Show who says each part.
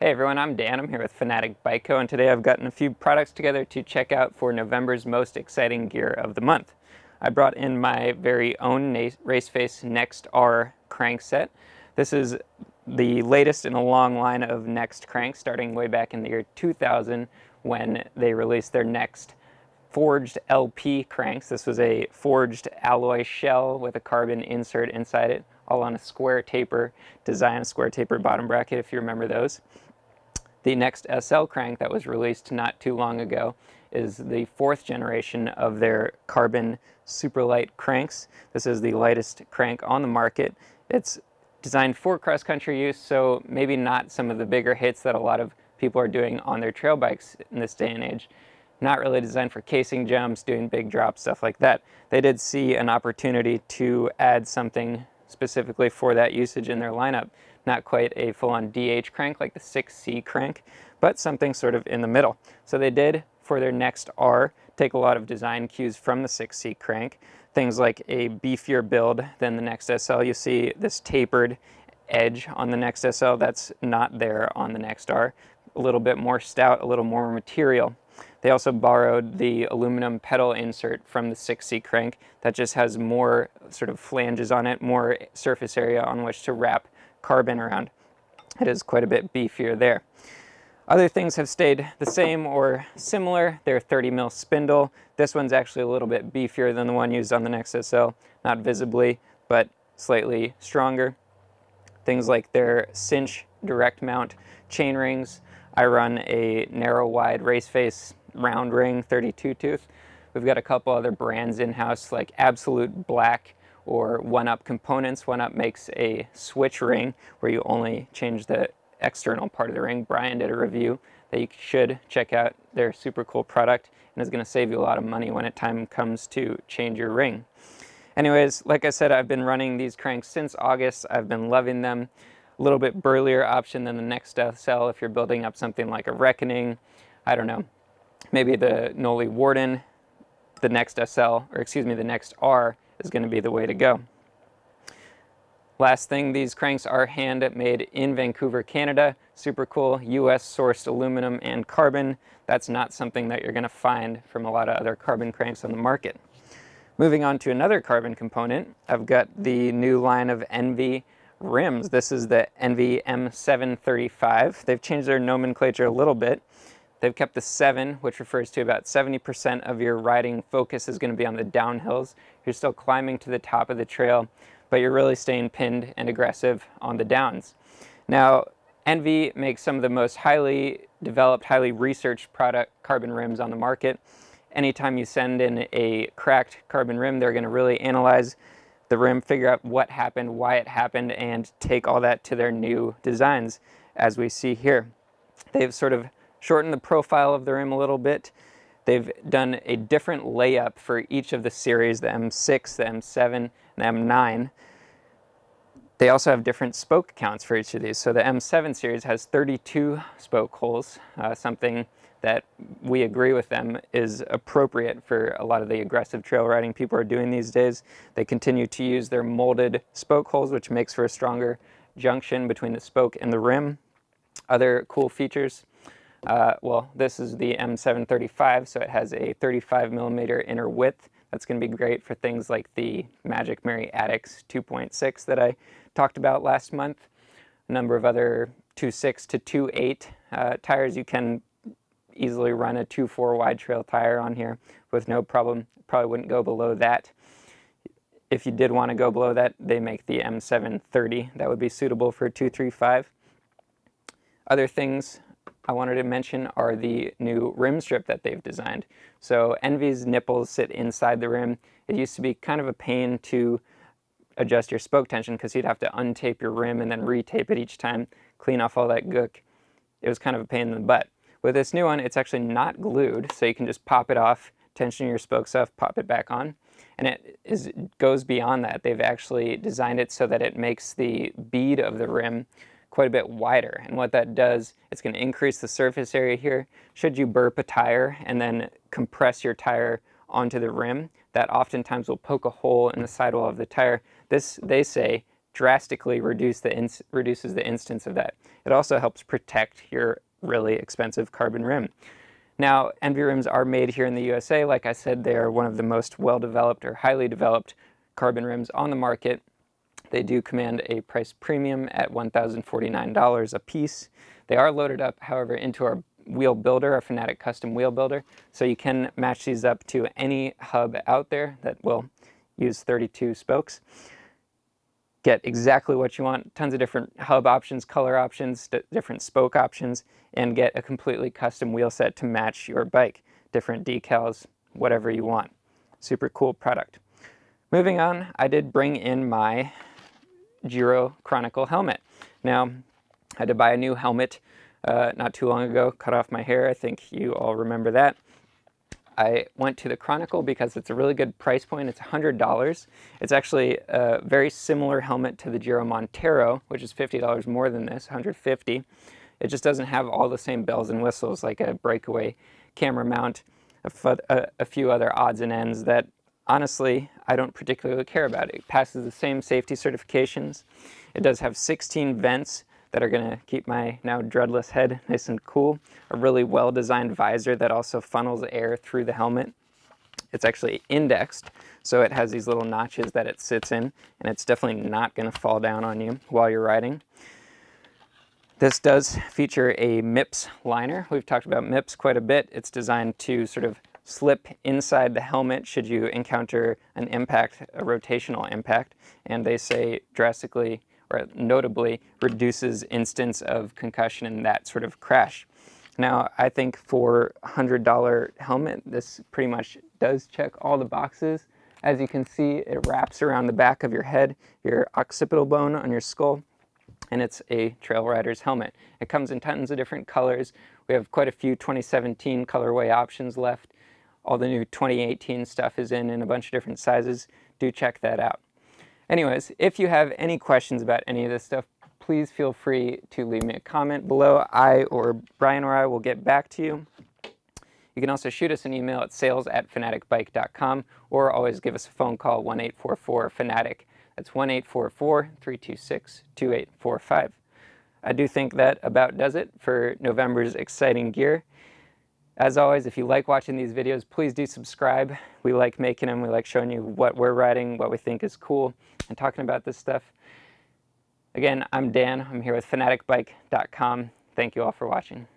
Speaker 1: Hey everyone, I'm Dan. I'm here with Fanatic Bike Co. and today I've gotten a few products together to check out for November's most exciting gear of the month. I brought in my very own RaceFace Next R crank set. This is the latest in a long line of Next cranks, starting way back in the year 2000 when they released their Next forged LP cranks. This was a forged alloy shell with a carbon insert inside it, all on a square taper design, a square taper bottom bracket if you remember those. The Next SL crank that was released not too long ago is the fourth generation of their carbon superlight cranks. This is the lightest crank on the market. It's designed for cross-country use, so maybe not some of the bigger hits that a lot of people are doing on their trail bikes in this day and age. Not really designed for casing jumps, doing big drops, stuff like that. They did see an opportunity to add something specifically for that usage in their lineup. Not quite a full-on DH crank like the 6C crank, but something sort of in the middle. So they did, for their Next R, take a lot of design cues from the 6C crank. Things like a beefier build than the Next SL. You see this tapered edge on the Next SL. That's not there on the Next R. A little bit more stout, a little more material. They also borrowed the aluminum pedal insert from the 6C crank that just has more sort of flanges on it, more surface area on which to wrap carbon around. It is quite a bit beefier there. Other things have stayed the same or similar. Their 30mm spindle. This one's actually a little bit beefier than the one used on the Next SL, not visibly, but slightly stronger. Things like their cinch direct mount chain rings. I run a narrow wide RaceFace round ring 32 tooth. We've got a couple other brands in-house like Absolute Black or 1UP Components. 1UP makes a switch ring where you only change the external part of the ring. Brian did a review that you should check out. They're a super cool product and is going to save you a lot of money when time comes to change your ring. Anyways, like I said, I've been running these cranks since August. I've been loving them. A little bit burlier option than the Next SL if you're building up something like a Reckoning. I don't know, maybe the Noli Warden, the Next SL, or excuse me, the Next R is going to be the way to go. Last thing, these cranks are handmade in Vancouver, Canada. Super cool, US sourced aluminum and carbon. That's not something that you're going to find from a lot of other carbon cranks on the market. Moving on to another carbon component, I've got the new line of Enve rims. This is the Enve M735. They've changed their nomenclature a little bit. They've kept the 7, which refers to about 70% of your riding focus is going to be on the downhills. You're still climbing to the top of the trail, but you're really staying pinned and aggressive on the downs. Now, Enve makes some of the most highly developed, highly researched product carbon rims on the market. Anytime you send in a cracked carbon rim, they're going to really analyze the rim, figure out what happened, why it happened, and take all that to their new designs, as we see here. They've sort of shortened the profile of the rim a little bit. They've done a different layup for each of the series, the M6, the M7, and the M9. They also have different spoke counts for each of these. So the M7 series has 32 spoke holes, something that we agree with them is appropriate for a lot of the aggressive trail riding people are doing these days. They continue to use their molded spoke holes, which makes for a stronger junction between the spoke and the rim. Other cool features, well, this is the M735, so it has a 35mm inner width. That's going to be great for things like the Magic Mary Addix 2.6 that I talked about last month. A number of other 2.6 to 2.8 tires. You can easily run a 2.4 wide trail tire on here with no problem. Probably wouldn't go below that. If you did want to go below that, they make the M730. That would be suitable for 2.35. Other things I wanted to mention are the new rim strip that they've designed. So Enve's nipples sit inside the rim. It used to be kind of a pain to adjust your spoke tension because you'd have to untape your rim and then retape it each time, clean off all that gook. It was kind of a pain in the butt. With this new one, it's actually not glued, so you can just pop it off, tension your spokes off, pop it back on. And it goes beyond that. They've actually designed it so that it makes the bead of the rim quite a bit wider. And what that does, it's going to increase the surface area here. Should you burp a tire and then compress your tire onto the rim, that oftentimes will poke a hole in the sidewall of the tire. This, they say, drastically reduces the instance of that. It also helps protect your really expensive carbon rim. Now, Enve rims are made here in the USA. Like I said, they are one of the most well-developed or highly developed carbon rims on the market. They do command a price premium at $1,049 a piece. They are loaded up, however, into our wheel builder, our Fanatec custom wheel builder, so you can match these up to any hub out there that will use 32 spokes. Get exactly what you want, tons of different hub options, color options, different spoke options, and get a completely custom wheel set to match your bike. Different decals, whatever you want. Super cool product. Moving on, I did bring in my Giro Chronicle helmet. Now, I had to buy a new helmet not too long ago, cut off my hair. I think you all remember that. I went to the Chronicle because it's a really good price point. It's $100. It's actually a very similar helmet to the Giro Montero, which is $50 more than this, $150. It just doesn't have all the same bells and whistles like a breakaway camera mount, a few other odds and ends that honestly I don't particularly care about. It passes the same safety certifications. It does have 16 vents that are going to keep my now dreadless head nice and cool. A really well-designed visor that also funnels air through the helmet. It's actually indexed, so it has these little notches that it sits in, and it's definitely not going to fall down on you while you're riding. This does feature a MIPS liner. We've talked about MIPS quite a bit. It's designed to sort of slip inside the helmet should you encounter an impact, a rotational impact, and they say drastically or notably reduces instance of concussion in that sort of crash. Now, I think for a $100 helmet, this pretty much does check all the boxes. As you can see, it wraps around the back of your head, your occipital bone on your skull, and it's a trail rider's helmet. It comes in tons of different colors. We have quite a few 2017 colorway options left. All the new 2018 stuff is in a bunch of different sizes. Do check that out. Anyways, if you have any questions about any of this stuff, please feel free to leave me a comment below. I or Brian or I will get back to you. You can also shoot us an email at sales@fanatecbike.com or always give us a phone call, 1-844-FANATIC. That's 1-844-326-2845. I do think that about does it for November's exciting gear. As always, if you like watching these videos, please do subscribe. We like making them. We like showing you what we're riding, what we think is cool, and talking about this stuff. Again, I'm Dan. I'm here with fanatecbike.com. Thank you all for watching.